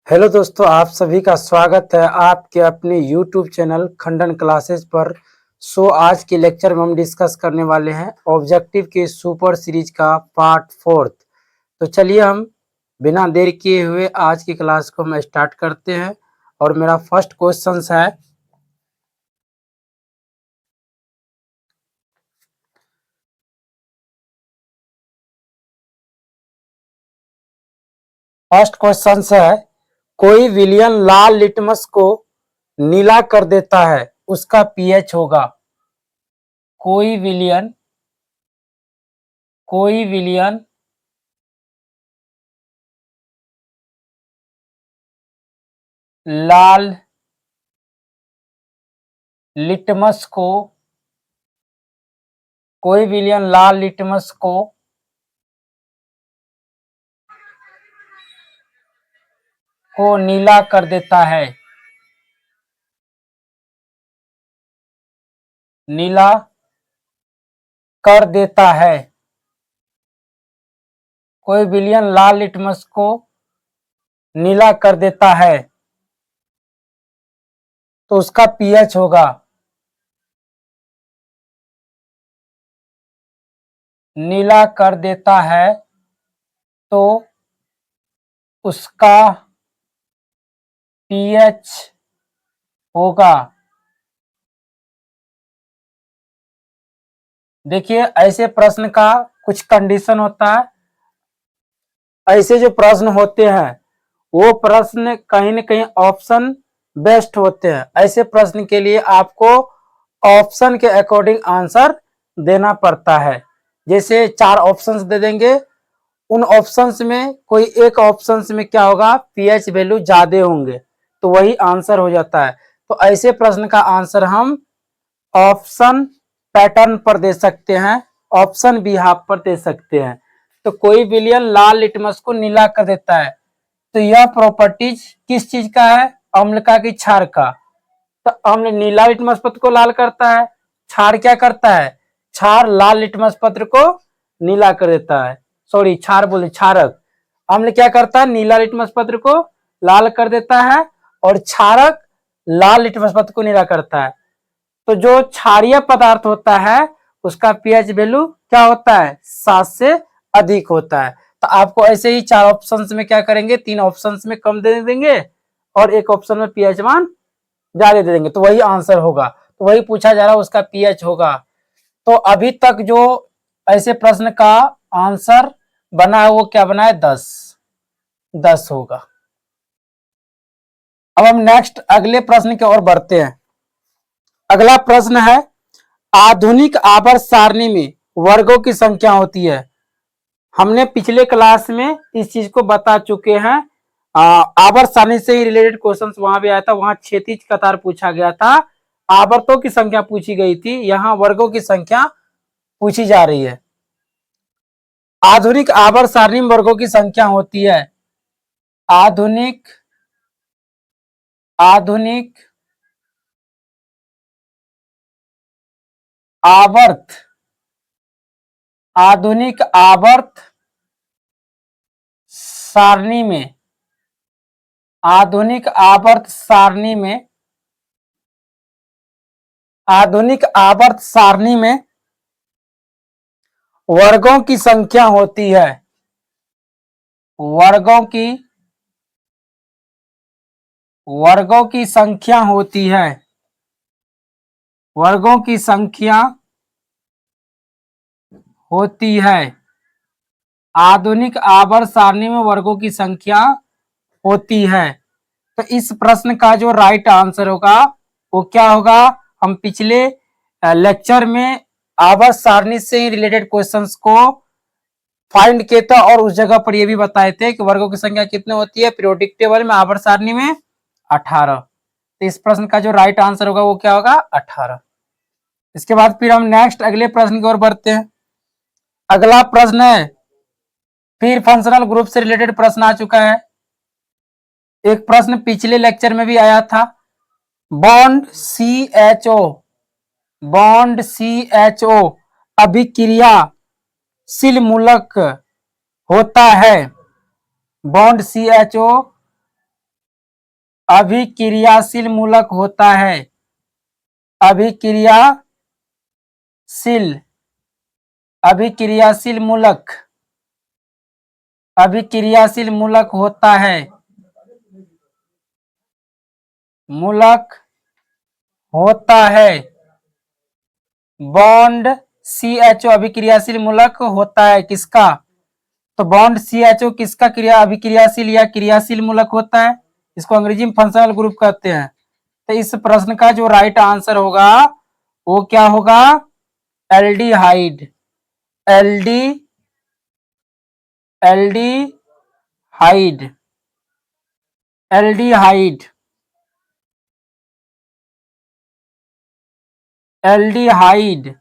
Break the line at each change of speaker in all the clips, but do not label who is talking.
Hello दोस्तों, आप सभी का स्वागत है आपके अपने यूट्यूब चैनल खंडन क्लासेस पर। आज के लेक्चर में हम डिस्कस करने वाले हैं ऑब्जेक्टिव के सुपर सीरीज का पार्ट 4। तो चलिए हम बिना देर किए हुए आज की क्लास को हम स्टार्ट करते हैं। और मेरा फर्स्ट क्वेश्चन है, कोई विलियन लाल लिटमस को नीला कर देता है, उसका पीएच होगा। कोई विलियन लाल लिटमस को नीला कर देता है। नीला कर देता है। कोई विलियन लाल लिटमस को नीला कर देता है तो उसका पीएच होगा। नीला कर देता है तो उसका पीएच होगा। देखिए, ऐसे प्रश्न का कुछ कंडीशन होता है। ऐसे जो प्रश्न होते हैं वो प्रश्न कहीं न कहीं ऑप्शन बेस्ड होते हैं। ऐसे प्रश्न के लिए आपको ऑप्शन के अकॉर्डिंग आंसर देना पड़ता है। जैसे 4 ऑप्शंस दे देंगे, उन ऑप्शंस में कोई एक ऑप्शंस में क्या होगा, पीएच वैल्यू ज्यादा होंगे तो वही आंसर हो जाता है। तो ऐसे प्रश्न का आंसर हम ऑप्शन पैटर्न पर दे सकते हैं, ऑप्शन बिहाफ पर दे सकते हैं। तो कोई विलियन लाल लिटमस को नीला कर देता है, तो यह प्रॉपर्टीज किस चीज का है? अम्ल की क्षार का। तो अम्ल नीला लिटमस पत्र को लाल करता है, क्षार क्या करता है? क्षार लाल लिटमस पत्र को नीला कर देता है। सॉरी, क्षार बोले, क्षारक। अम्ल क्या करता है? नीला लिटमस पत्र को लाल कर देता है और क्षारक लाल लिटमस पत्र को नीला करता है। तो जो क्षारीय पदार्थ होता है उसका पीएच वैल्यू क्या होता है? 7 से अधिक होता है। तो आपको ऐसे ही 4 ऑप्शंस में क्या करेंगे, 3 ऑप्शंस में कम दे देंगे और एक ऑप्शन में पीएच मान ज्यादा दे देंगे, तो वही आंसर होगा। तो वही पूछा जा रहा है, उसका पीएच होगा। तो अभी तक जो ऐसे प्रश्न का आंसर बना है वो क्या बना है? 10 होगा। अब हम नेक्स्ट अगले प्रश्न की ओर बढ़ते हैं। अगला प्रश्न है, आधुनिक आवर्त सारणी में वर्गों की संख्या होती है। हमने पिछले क्लास में इस चीज को बता चुके हैं। आवर्त सारणी से ही रिलेटेड क्वेश्चंस वहां भी आया था, वहां क्षैतिज कतार पूछा गया था, आवर्तों की संख्या पूछी गई थी, यहाँ वर्गों की संख्या पूछी जा रही है। आधुनिक आवर्त सारणी में वर्गों की संख्या होती है। आधुनिक आवर्त आधुनिक आवर्त सारणी में आधुनिक आवर्त सारणी में वर्गों की संख्या होती है। वर्गों की संख्या होती है। वर्गों की संख्या होती है। आधुनिक आवर्त सारणी में वर्गों की संख्या होती है। तो इस प्रश्न का जो राइट आंसर होगा वो क्या होगा? हम पिछले लेक्चर में आवर्त सारणी से रिलेटेड क्वेश्चंस को फाइंड किए थे और उस जगह पर यह भी बताए थे कि वर्गों की संख्या कितनी होती है पीरियोडिक टेबल में, आवर्त सारणी में 18। तो इस प्रश्न का जो राइट आंसर होगा वो क्या होगा? 18। इसके बाद फिर हम नेक्स्ट अगले प्रश्न की ओर बढ़ते हैं। अगला प्रश्न है, फिर फंक्शनल ग्रुप से रिलेटेड प्रश्न आ चुका है। एक प्रश्न पिछले लेक्चर में भी आया था। बॉन्ड CHO अभिक्रियाशील मूलक होता है। बॉन्ड CHO अभिक्रियाशील मूलक होता है। अभिक्रियाशील अभिक्रियाशील मूलक अभिक्रियाशील मूलक होता है। मूलक होता है। बॉन्ड CHO अभिक्रियाशील मूलक होता है किसका? तो बॉन्ड CHO किसका अभिक्रियाशील या क्रियाशील मूलक होता है? इसको अंग्रेजी में फंक्शनल ग्रुप कहते हैं। तो इस प्रश्न का जो राइट आंसर होगा वो क्या होगा? Aldehyde. Aldehyde aldehyde aldehyde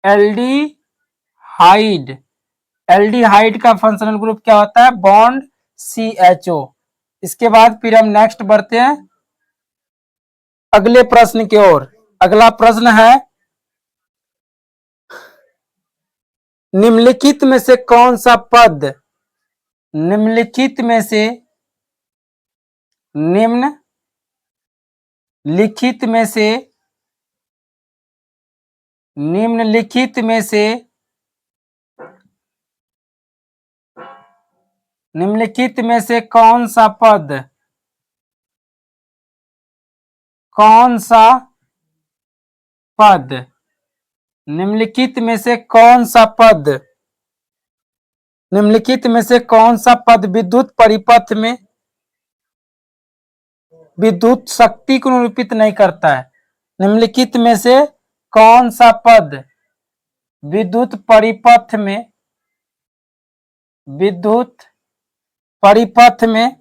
aldehyde aldehyde का फंक्शनल ग्रुप क्या होता है? Bond CHO। इसके बाद फिर हम नेक्स्ट बढ़ते हैं अगले प्रश्न की ओर। अगला प्रश्न है, निम्नलिखित में से कौन सा पद निम्नलिखित में से निम्नलिखित में से निम्नलिखित में से निम्नलिखित में से कौन सा पद निम्नलिखित में से कौन सा पद निम्नलिखित में से कौन सा पद विद्युत परिपथ में विद्युत शक्ति को निरूपित नहीं करता है? निम्नलिखित में से कौन सा पद विद्युत परिपथ में विद्युत परिपथ में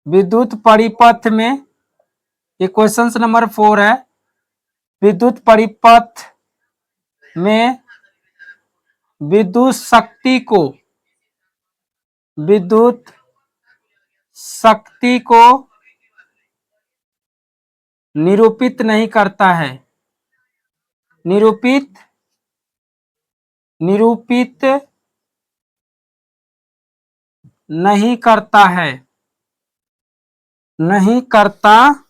विद्युत परिपथ में ये क्वेश्चन नंबर 4 है। विद्युत परिपथ में विद्युत शक्ति को निरूपित नहीं करता है। निरूपित नहीं करता है। नहीं करता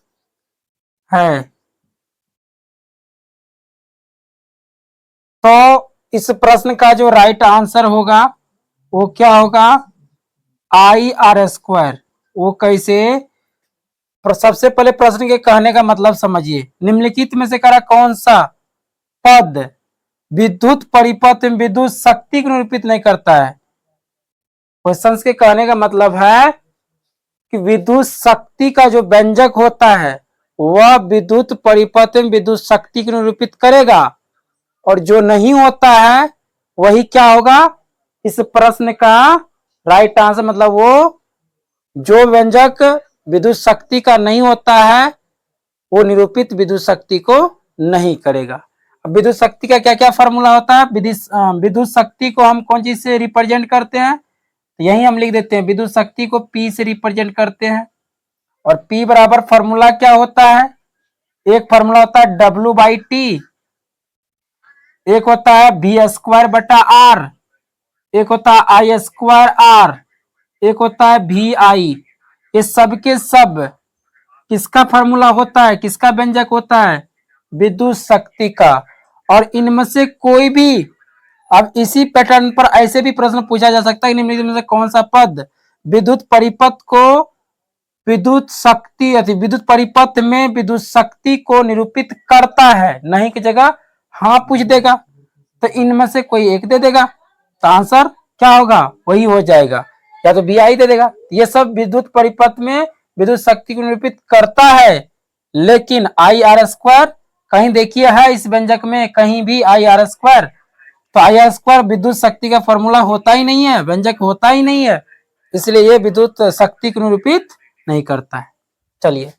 है। तो इस प्रश्न का जो राइट आंसर होगा वो क्या होगा? IR²। वो कैसे? सबसे पहले प्रश्न के कहने का मतलब समझिए। निम्नलिखित में से करा कौन सा पद विद्युत परिपथ में विद्युत शक्ति को निरूपित नहीं करता है? क्वेश्चन के कहने का मतलब है कि विद्युत शक्ति का जो व्यंजक होता है वह विद्युत परिपथ में विद्युत शक्ति को निरूपित करेगा, और जो नहीं होता है वही क्या होगा? इस प्रश्न का राइट आंसर मतलब वो जो व्यंजक विद्युत शक्ति का नहीं होता है वो निरूपित विद्युत शक्ति को नहीं करेगा। अब विद्युत शक्ति का क्या क्या फॉर्मूला होता है? विद्युत शक्ति को हम कौन चीज से रिप्रेजेंट करते हैं? यही हम लिख देते हैं, विद्युत शक्ति को P से रिप्रेजेंट करते हैं। और P बराबर फॉर्मूला क्या होता है? एक फॉर्मूला होता है W/T, एक होता है V²/R, एक होता है I²R, एक होता है VI। ये सब के सब किसका फॉर्मूला होता है? किसका व्यंजक होता है? विद्युत शक्ति का। और इनमें से कोई भी, अब इसी पैटर्न पर ऐसे भी प्रश्न पूछा जा सकता है कि निम्नलिखित में से कौन सा पद विद्युत परिपथ को विद्युत परिपथ में विद्युत शक्ति को निरूपित करता है? नहीं की जगह हाँ पूछ देगा तो इनमें से कोई एक दे देगा, तो आंसर क्या होगा? वही हो जाएगा, या तो VI दे देगा। ये सब विद्युत परिपथ में विद्युत शक्ति को निरूपित करता है, लेकिन IR² कहीं देखिए है इस व्यंजक में कहीं भी IR²? तो IR² विद्युत शक्ति का फॉर्मूला होता ही नहीं है, व्यंजक होता ही नहीं है, इसलिए ये विद्युत शक्ति को निरूपित नहीं करता है। चलिए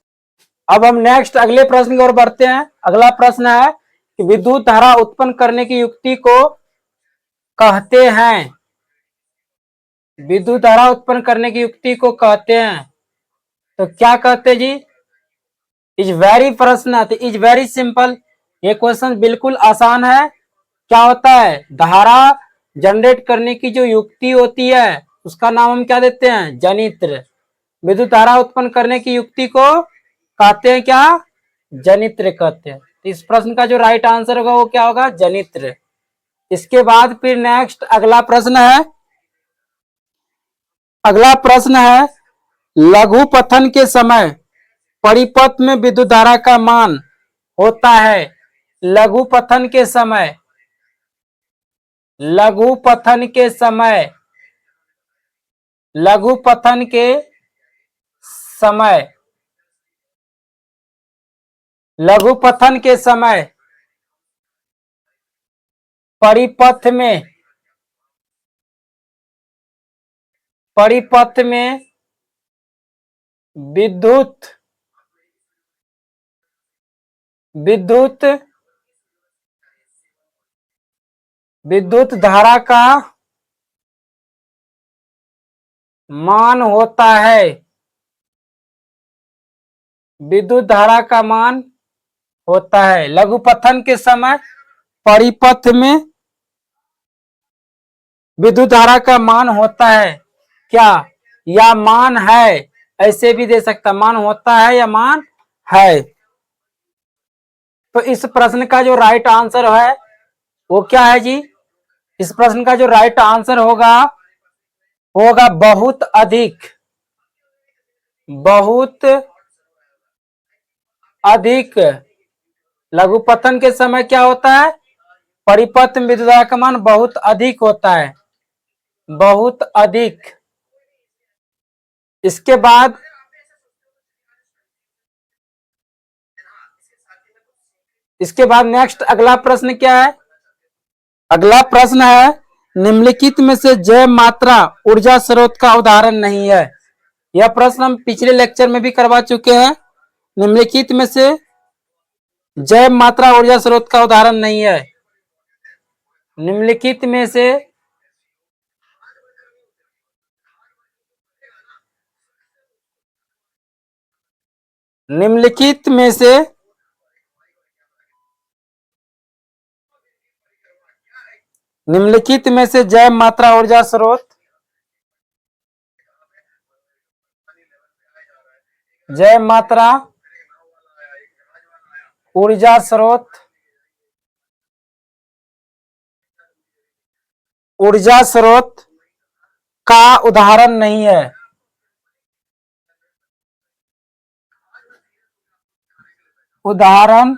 अब हम नेक्स्ट अगले प्रश्न की ओर बढ़ते हैं। अगला प्रश्न है कि विद्युत धारा उत्पन्न करने की युक्ति को कहते हैं। विद्युत धारा उत्पन्न करने की युक्ति को कहते हैं, तो क्या कहते जी? इज वेरी प्रश्न, इज वेरी सिंपल। ये क्वेश्चन बिल्कुल आसान है। क्या होता है? धारा जनरेट करने की जो युक्ति होती है उसका नाम हम क्या देते हैं? जनित्र। विद्युत धारा उत्पन्न करने की युक्ति को कहते हैं क्या? जनित्र कहते हैं। इस प्रश्न का जो राइट आंसर होगा वो क्या होगा? जनित्र। इसके बाद फिर नेक्स्ट अगला प्रश्न है, अगला प्रश्न है, लघु पथन के समय परिपथ में विद्युत धारा का मान होता है। लघु पथन के समय, लघु पथन के समय, लघु पथन के समय, लघु पथन के समय परिपथ में, परिपथ में विद्युत, विद्युत, विद्युत धारा का मान होता है। विद्युत धारा का मान होता है। लघु पथन के समय परिपथ में विद्युत धारा का मान होता है क्या? या मान है, ऐसे भी दे सकता, मान होता है या मान है। तो इस प्रश्न का जो राइट आंसर है वो क्या है जी? इस प्रश्न का जो राइट आंसर होगा होगा बहुत अधिक, बहुत अधिक। लघु पतन के समय क्या होता है? परिपथ में विद्युत धारा का मान बहुत अधिक होता है, बहुत अधिक। इसके बाद नेक्स्ट अगला प्रश्न क्या है? अगला प्रश्न है, निम्नलिखित में से जैव मात्रा ऊर्जा स्रोत का उदाहरण नहीं है। यह प्रश्न हम पिछले लेक्चर में भी करवा चुके हैं। निम्नलिखित में से जैव मात्रा ऊर्जा स्रोत का उदाहरण नहीं है। निम्नलिखित में से निम्नलिखित में से निम्नलिखित में से जैव मात्रा ऊर्जा स्रोत, जैव मात्रा ऊर्जा स्रोत, ऊर्जा स्रोत का उदाहरण नहीं है। उदाहरण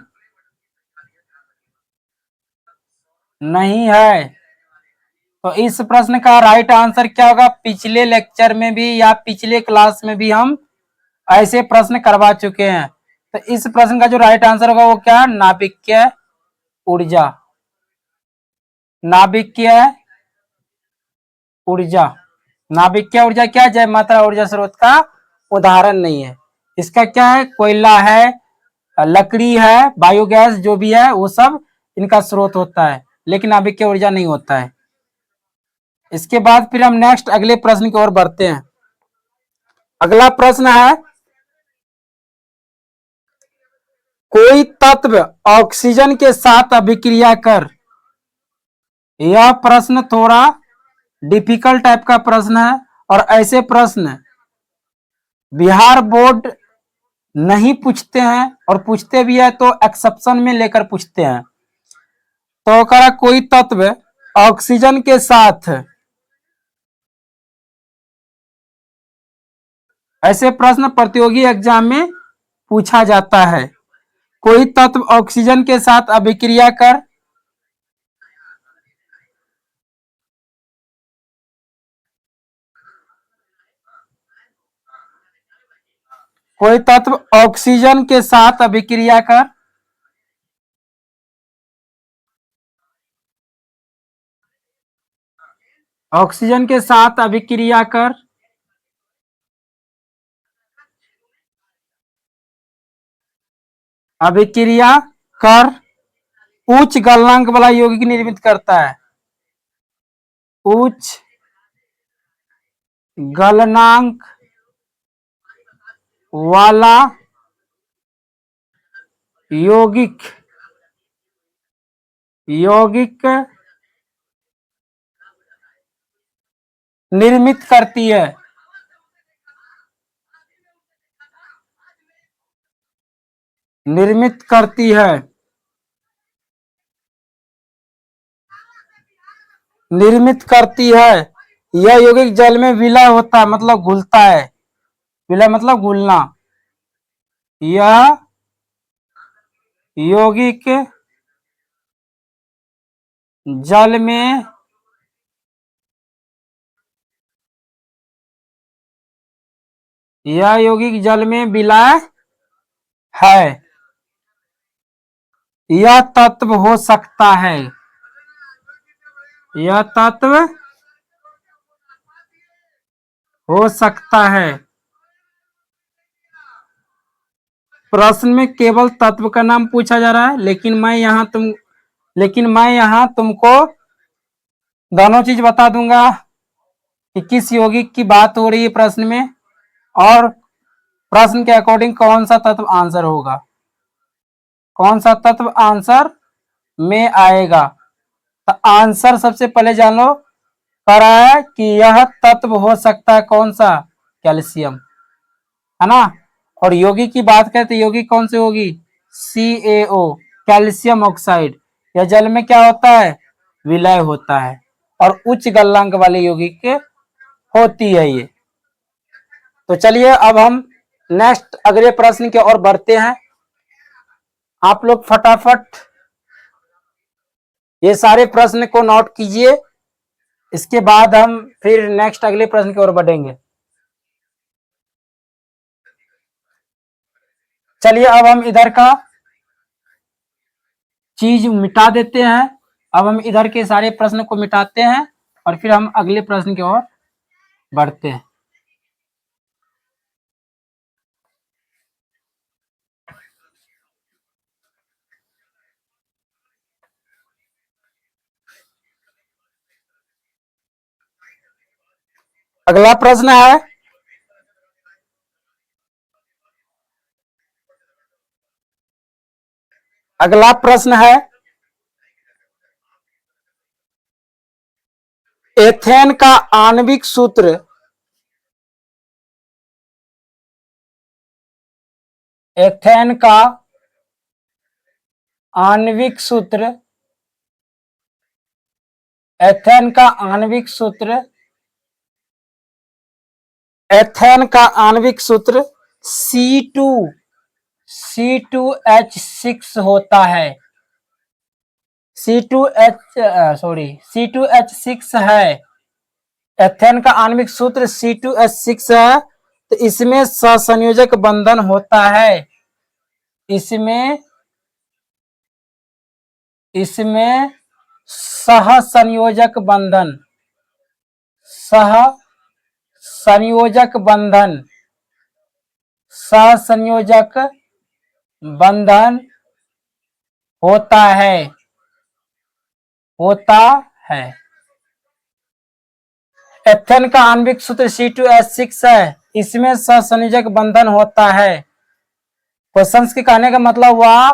नहीं है। तो इस प्रश्न का राइट आंसर क्या होगा? पिछले लेक्चर में भी या पिछले क्लास में भी हम ऐसे प्रश्न करवा चुके हैं। तो इस प्रश्न का जो राइट आंसर होगा वो क्या? नाभिकीय ऊर्जा, नाभिकीय ऊर्जा। नाभिकीय ऊर्जा क्या? जैव मात्रा ऊर्जा स्रोत का उदाहरण नहीं है। इसका क्या है? कोयला है, लकड़ी है, बायोगैस जो भी है वो सब इनका स्रोत होता है, लेकिन नाभिकीय ऊर्जा नहीं होता है। इसके बाद फिर हम नेक्स्ट अगले प्रश्न की ओर बढ़ते हैं। अगला प्रश्न है, कोई तत्व ऑक्सीजन के साथ अभिक्रिया कर। यह प्रश्न थोड़ा डिफिकल्ट टाइप का प्रश्न है और ऐसे प्रश्न बिहार बोर्ड नहीं पूछते हैं, और पूछते भी है तो एक्सेप्शन में लेकर पूछते हैं। तो करा कोई तत्व ऑक्सीजन के साथ, ऐसे प्रश्न प्रतियोगी एग्जाम में पूछा जाता है। कोई तत्व ऑक्सीजन के साथ अभिक्रिया कर कोई तत्व ऑक्सीजन के साथ अभिक्रिया कर ऑक्सीजन के साथ अभिक्रिया कर अभिक्रिया कर उच्च गलनांक वाला यौगिक निर्मित करता है। उच्च गलनांक वाला यौगिक, यौगिक निर्मित करती है। निर्मित करती है। निर्मित करती है। यह यौगिक जल में विलय होता है, मतलब घुलता है। विलय मतलब घुलना। यह यौगिक जल में यह यौगिक जल में विलय है। यह तत्व हो सकता है। यह तत्व हो सकता है। प्रश्न में केवल तत्व का नाम पूछा जा रहा है, लेकिन मैं यहां तुमको दोनों चीज बता दूंगा कि किस यौगिक की बात हो रही है प्रश्न में, और प्रश्न के अकॉर्डिंग कौन सा तत्व आंसर होगा, कौन सा तत्व आंसर में आएगा। तो आंसर सबसे पहले जान लो, कह रहा है कि यह तत्व हो सकता है कौन सा, कैल्शियम, है ना। और यौगिक की बात करें तो यौगिक कौन सी होगी, CaO, कैल्शियम ऑक्साइड। यह जल में क्या होता है, विलय होता है, और उच्च गलनांक वाले यौगिक होती है ये। तो चलिए अब हम नेक्स्ट अगले प्रश्न की ओर बढ़ते हैं। आप लोग फटाफट ये सारे प्रश्न को नोट कीजिए, इसके बाद हम फिर नेक्स्ट अगले प्रश्न की ओर बढ़ेंगे। चलिए अब हम इधर का चीज मिटा देते हैं। अब हम इधर के सारे प्रश्न को मिटाते हैं और फिर हम अगले प्रश्न की ओर बढ़ते हैं। अगला प्रश्न है, अगला प्रश्न है, एथेन का आणविक सूत्र, एथेन का आणविक सूत्र, एथेन का आणविक सूत्र, एथेन का आणविक सूत्र C2, C2H6 होता है। C2H6 है। एथेन का आणविक सूत्र C2H6 है। तो इसमें सहसंयोजक बंधन होता है। इसमें सहसंयोजक बंधन, सहसंयोजक बंधन, सहसंयोजक बंधन होता है, होता है। एथेन का आणविक सूत्र C2H6 है, इसमें सहसंयोजक बंधन होता है। क्वेश्चंस के कहने का मतलब हुआ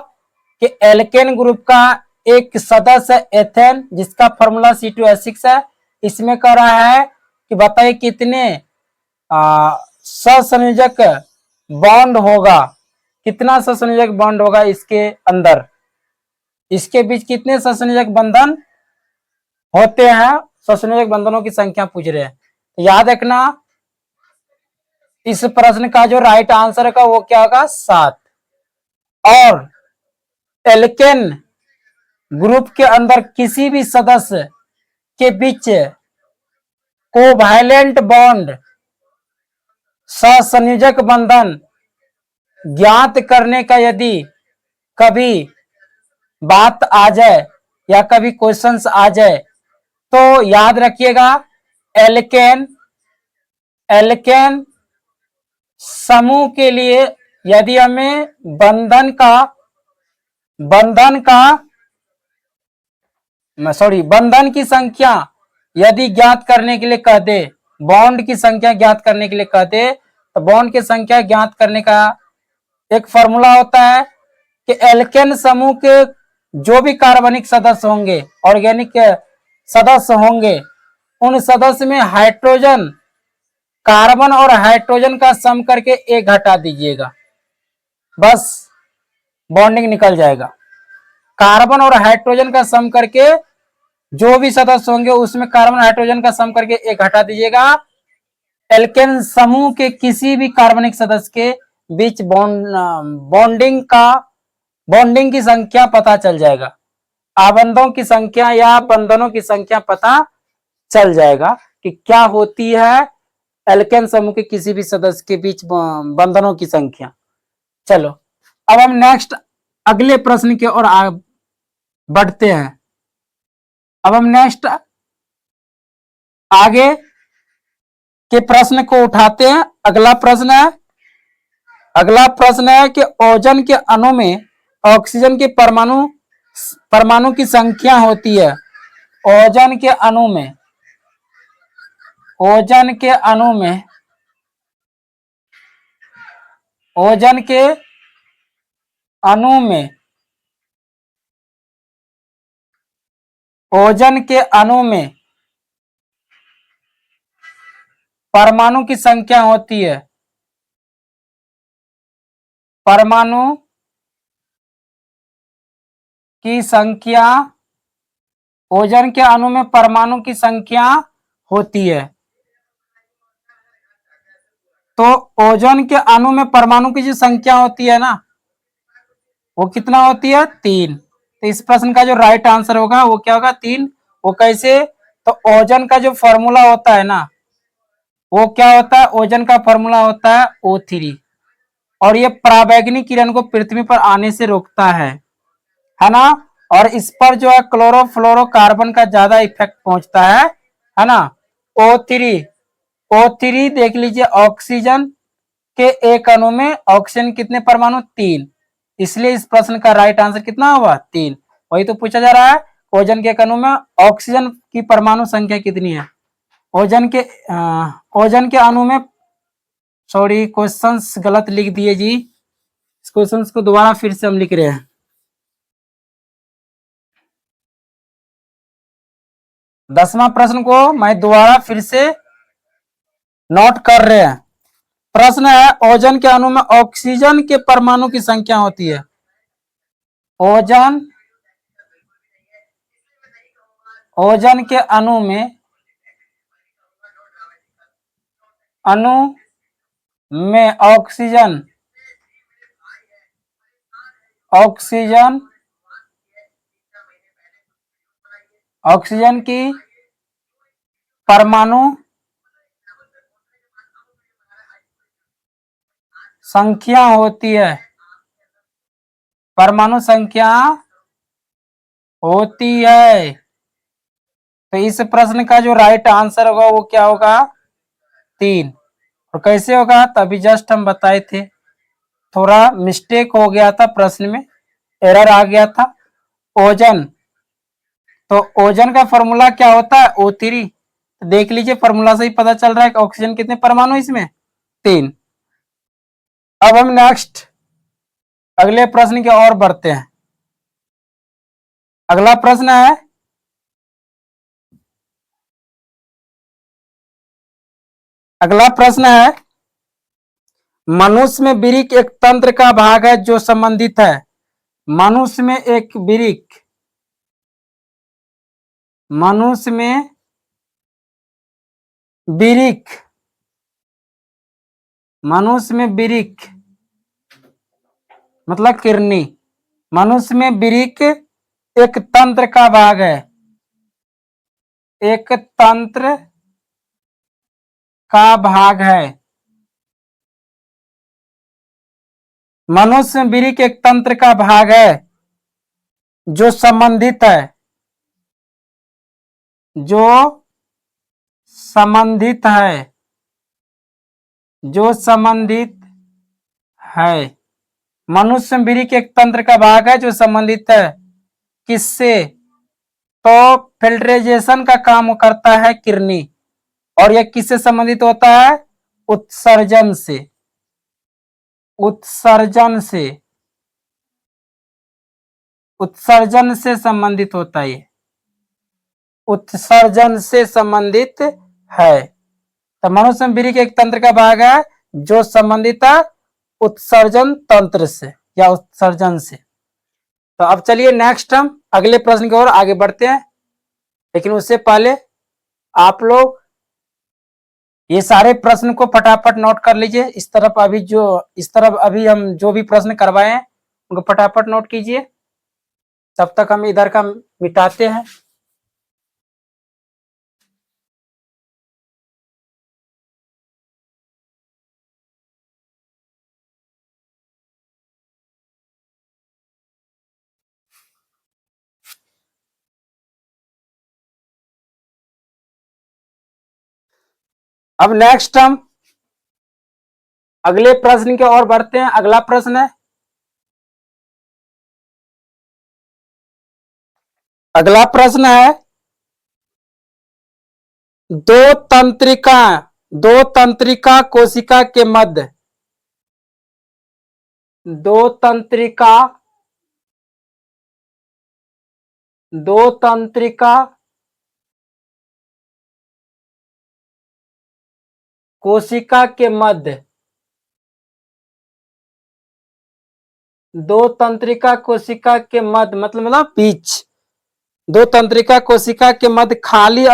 कि एल्केन ग्रुप का एक सदस्य एथेन, जिसका फॉर्मूला C2H6 है। इसमें कह रहा है कि बताइए कितने सहसंयोजक बॉन्ड होगा, कितना सहसंयोजक बॉन्ड होगा इसके अंदर, इसके बीच कितने सहसंयोजक बंधन होते हैं। सहसंयोजक बंधनों की संख्या पूछ रहे हैं। तो याद रखना इस प्रश्न का जो राइट आंसर का वो क्या होगा, 7। और एल्केन ग्रुप के अंदर किसी भी सदस्य के बीच कोवैलेंट बॉन्ड, सहसंयोजक बंधन ज्ञात करने का यदि कभी बात आ जाए या कभी क्वेश्चंस आ जाए तो याद रखिएगा एल्केन समूह के लिए यदि हमें बंधन की संख्या यदि ज्ञात करने के लिए कह दे, बॉन्ड की संख्या ज्ञात करने के लिए कह दे, तो बॉन्ड की संख्या ज्ञात करने का एक फॉर्मूला होता है कि एल्केन समूह के जो भी कार्बनिक सदस्य होंगे, ऑर्गेनिक सदस्य होंगे, उन सदस्य में हाइड्रोजन, कार्बन और हाइड्रोजन का सम करके एक घटा दीजिएगा, बस बॉन्डिंग निकल जाएगा। कार्बन और हाइड्रोजन का सम करके जो भी सदस्य होंगे उसमें कार्बन हाइड्रोजन का सम करके एक घटा दीजिएगा। एल्केन समूह के किसी भी कार्बनिक सदस्य के बीच बॉन्डिंग की संख्या पता चल जाएगा, आबंधों की संख्या या बंधनों की संख्या पता चल जाएगा कि क्या होती है एल्केन समूह के किसी भी सदस्य के बीच बंधनों की संख्या। चलो अब हम नेक्स्ट अगले प्रश्न की ओर बढ़ते हैं। अब हम नेक्स्ट आगे के प्रश्न को उठाते हैं। अगला प्रश्न है कि ओजोन के अणु में ऑक्सीजन के परमाणु की संख्या होती है। ओजोन के अणु में ओजोन के अणु में ओजोन के अणु में ओजोन के अणु में परमाणु की संख्या होती है। परमाणु की संख्या, ओजोन के अणु में परमाणु की संख्या होती है। तो ओजोन के अणु में परमाणु की जो संख्या होती है ना, वो कितना होती है? 3। तो इस प्रश्न का जो राइट आंसर होगा वो क्या होगा? 3। वो कैसे? तो ओजोन का जो फॉर्मूला होता है ना, वो क्या होता है? ओजोन का फॉर्मूला होता है O3, और ये पराबैंगनी किरण को पृथ्वी पर आने से रोकता है ना। और इस पर जो है क्लोरोफ्लोरोकार्बन का ज्यादा इफेक्ट पहुंचता है ना। O3 देख लीजिए, ऑक्सीजन के एक अणु में ऑक्सीजन कितने परमाणु? 3। इसलिए इस प्रश्न का राइट आंसर कितना होगा? 3। वही तो पूछा जा रहा है, ओजोन के एक अणु में ऑक्सीजन की परमाणु संख्या कितनी है? ओजोन के अणु में, सॉरी क्वेश्चंस गलत लिख दिए जी, इस क्वेश्चंस को दोबारा फिर से हम लिख रहे हैं। 10वां प्रश्न को मैं दोबारा फिर से नोट कर रहे हैं। प्रश्न है, ओजोन के अणु में ऑक्सीजन के परमाणु की संख्या होती है। ओजोन के अणु में ऑक्सीजन की परमाणु संख्या होती है। परमाणु संख्या होती है। तो इस प्रश्न का जो राइट आंसर होगा वो क्या होगा? 3। और कैसे होगा? तभी जस्ट हम बताए थे, थोड़ा मिस्टेक हो गया था, प्रश्न में एरर आ गया था। ओजोन, तो ओजोन का फॉर्मूला क्या होता है? O3। देख लीजिए, फॉर्मूला से ही पता चल रहा है कि ऑक्सीजन कितने परमाणु इसमें? 3। अब हम नेक्स्ट अगले प्रश्न की ओर बढ़ते हैं। अगला प्रश्न है, मनुष्य में वृक्क एक तंत्र का भाग है जो संबंधित है। मनुष्य में वृक्क मतलब किडनी। मनुष्य में वृक्क एक तंत्र का भाग है। एक तंत्र का भाग है। मनुष्य में वृक्क एक तंत्र का भाग है जो संबंधित है। मनुष्य में वृक्क एक तंत्र का भाग है जो संबंधित है किससे? तो फिल्ट्रेशन का काम करता है किडनी। और यह किससे संबंधित होता है? उत्सर्जन से संबंधित होता है। उत्सर्जन से संबंधित है। तो मनुष्य में वीर्य के एक तंत्र का भाग है जो संबंधित है उत्सर्जन तंत्र से या उत्सर्जन से। तो अब चलिए नेक्स्ट हम अगले प्रश्न की ओर आगे बढ़ते हैं, लेकिन उससे पहले आप लोग ये सारे प्रश्न को फटाफट नोट कर लीजिए। इस तरफ अभी हम जो भी प्रश्न करवाए हैं उनको फटाफट नोट कीजिए, तब तक हम इधर का मिटाते हैं। अब नेक्स्ट हम अगले प्रश्न की ओर बढ़ते हैं। अगला प्रश्न है, अगला प्रश्न है दो तंत्रिका कोशिका के मध्य दो तंत्रिका कोशिका के मध्य दो तंत्रिका कोशिका के मध्य मतलब बीच दो तंत्रिका कोशिका के मध्य खाली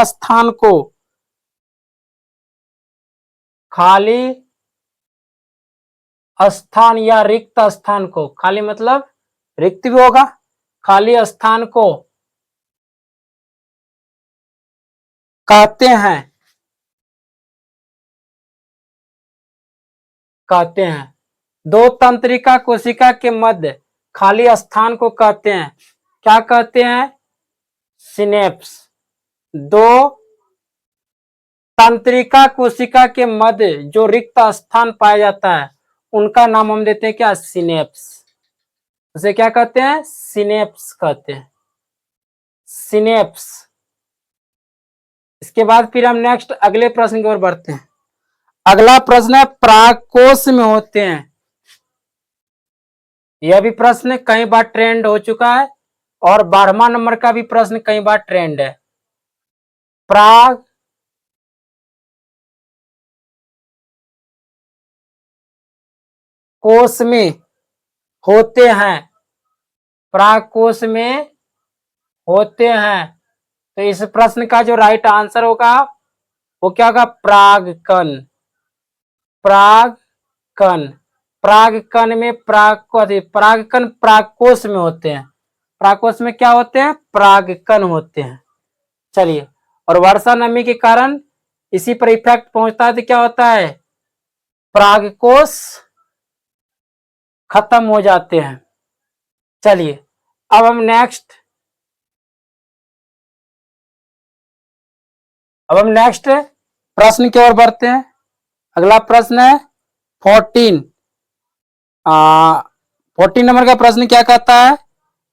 स्थान या रिक्त स्थान को, खाली मतलब रिक्त भी होगा, खाली स्थान को कहते हैं दो तंत्रिका कोशिका के मध्य खाली स्थान को कहते हैं, क्या कहते हैं? सिनेप्स। दो तंत्रिका कोशिका के मध्य जो रिक्त स्थान पाया जाता है उनका नाम हम देते हैं क्या? सिनेप्स। उसे क्या कहते हैं? सिनेप्स कहते हैं, सिनेप्स। इसके बाद फिर हम नेक्स्ट अगले प्रश्न की ओर बढ़ते हैं। अगला प्रश्न है परागकोश में होते हैं। यह भी प्रश्न कई बार ट्रेंड हो चुका है और 12वां नंबर का भी प्रश्न कई बार ट्रेंड है। पराग कोश में होते हैं, परागकोश में होते हैं। तो इस प्रश्न का जो राइट आंसर होगा वो क्या होगा? परागकण। परागकण, परागकण में परागकण परागकोश में होते हैं। परागकोश में क्या होते हैं? परागकण होते हैं। चलिए, और वर्षा नमी के कारण इसी पर इफेक्ट पहुंचता है तो क्या होता है? परागकोश खत्म हो जाते हैं। चलिए, अब हम नेक्स्ट प्रश्न की ओर बढ़ते हैं। अगला प्रश्न है 14 नंबर का प्रश्न क्या कहता है?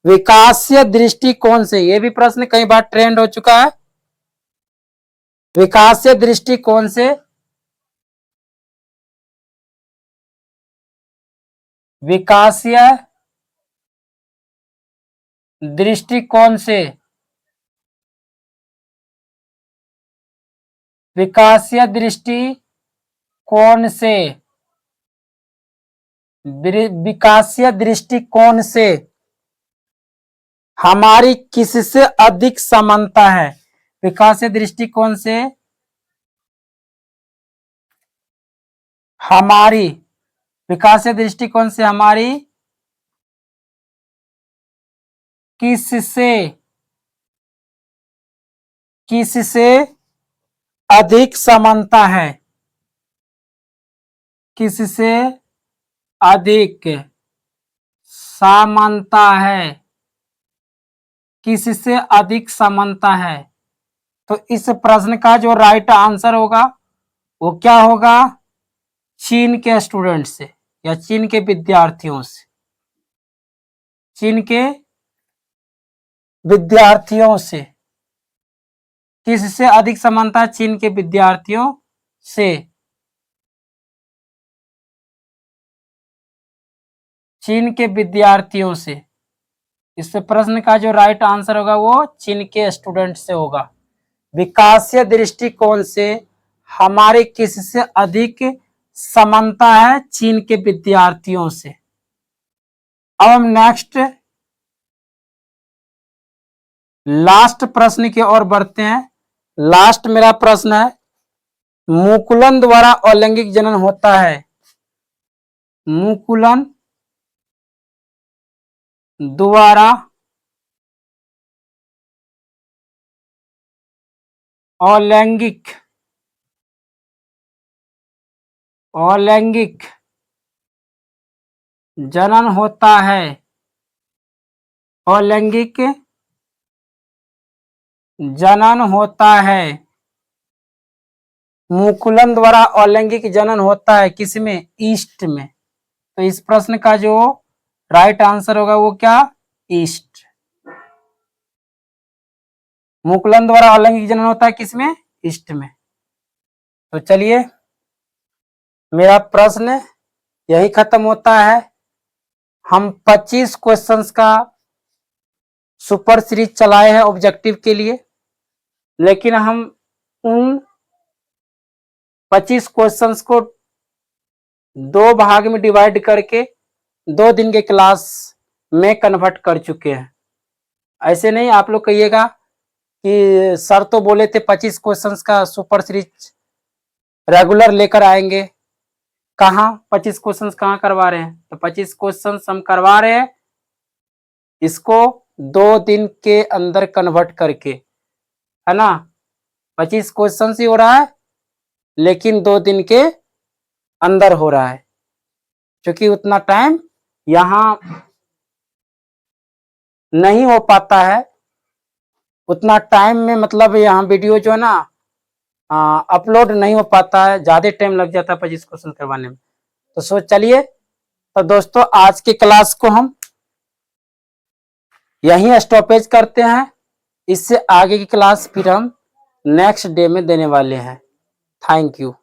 विकासीय दृष्टिकोण से, यह भी प्रश्न कई बार ट्रेंड हो चुका है। विकासीय दृष्टिकोण से विकासीय दृष्टिकोण से विकासीय दृष्टिकोण से विकासीय दृष्टिकोण से हमारी किससे अधिक समानता है? विकासीय दृष्टिकोण से हमारी विकासीय दृष्टिकोण से हमारी किससे अधिक समानता है? किससे अधिक समानता है? किससे अधिक समानता है? तो इस प्रश्न का जो राइट आंसर होगा वो क्या होगा? चीन के स्टूडेंट से या चीन के विद्यार्थियों से। चीन के विद्यार्थियों से किससे अधिक समानता? चीन के विद्यार्थियों से। चीन के विद्यार्थियों से। इस प्रश्न का जो राइट आंसर होगा वो चीन के स्टूडेंट से होगा। विकासीय दृष्टिकोण से हमारे किससे अधिक समानता है? चीन के विद्यार्थियों से। अब हम नेक्स्ट लास्ट प्रश्न की ओर बढ़ते हैं। लास्ट मेरा प्रश्न है, मुकुलन द्वारा अलैंगिक जनन होता है। मुकुलन द्वारा अलैंगिक जनन होता है। अलैंगिक जनन होता है। मुकुलन द्वारा अलैंगिक जनन होता है किसमें? ईस्ट में। तो इस प्रश्न का जो राइट आंसर होगा वो क्या? ईस्ट। मुकुलन द्वारा अलैंगिक जनन होता है किसमें? ईस्ट में। तो चलिए मेरा प्रश्न यही खत्म होता है। हम 25 क्वेश्चंस का सुपर सीरीज चलाए हैं ऑब्जेक्टिव के लिए, लेकिन हम उन 25 क्वेश्चंस को 2 भाग में डिवाइड करके 2 दिन के क्लास में कन्वर्ट कर चुके हैं। ऐसे नहीं आप लोग कहिएगा कि सर तो बोले थे 25 क्वेश्चंस का सुपर सीरीज रेगुलर लेकर आएंगे। कहाँ 25 क्वेश्चंस कहाँ करवा रहे हैं? तो 25 क्वेश्चंस हम करवा रहे हैं इसको 2 दिन के अंदर कन्वर्ट करके, है ना। 25 क्वेश्चंस ही हो रहा है लेकिन 2 दिन के अंदर हो रहा है, क्योंकि उतना टाइम यहाँ नहीं हो पाता है। उतना टाइम में मतलब यहाँ वीडियो जो है ना अपलोड नहीं हो पाता है, ज्यादा टाइम लग जाता है 25 क्वेश्चन करवाने में। तो चलिए तो दोस्तों आज की क्लास को हम यहीं स्टॉपेज करते हैं। इससे आगे की क्लास फिर हम नेक्स्ट डे में देने वाले हैं। Thank you.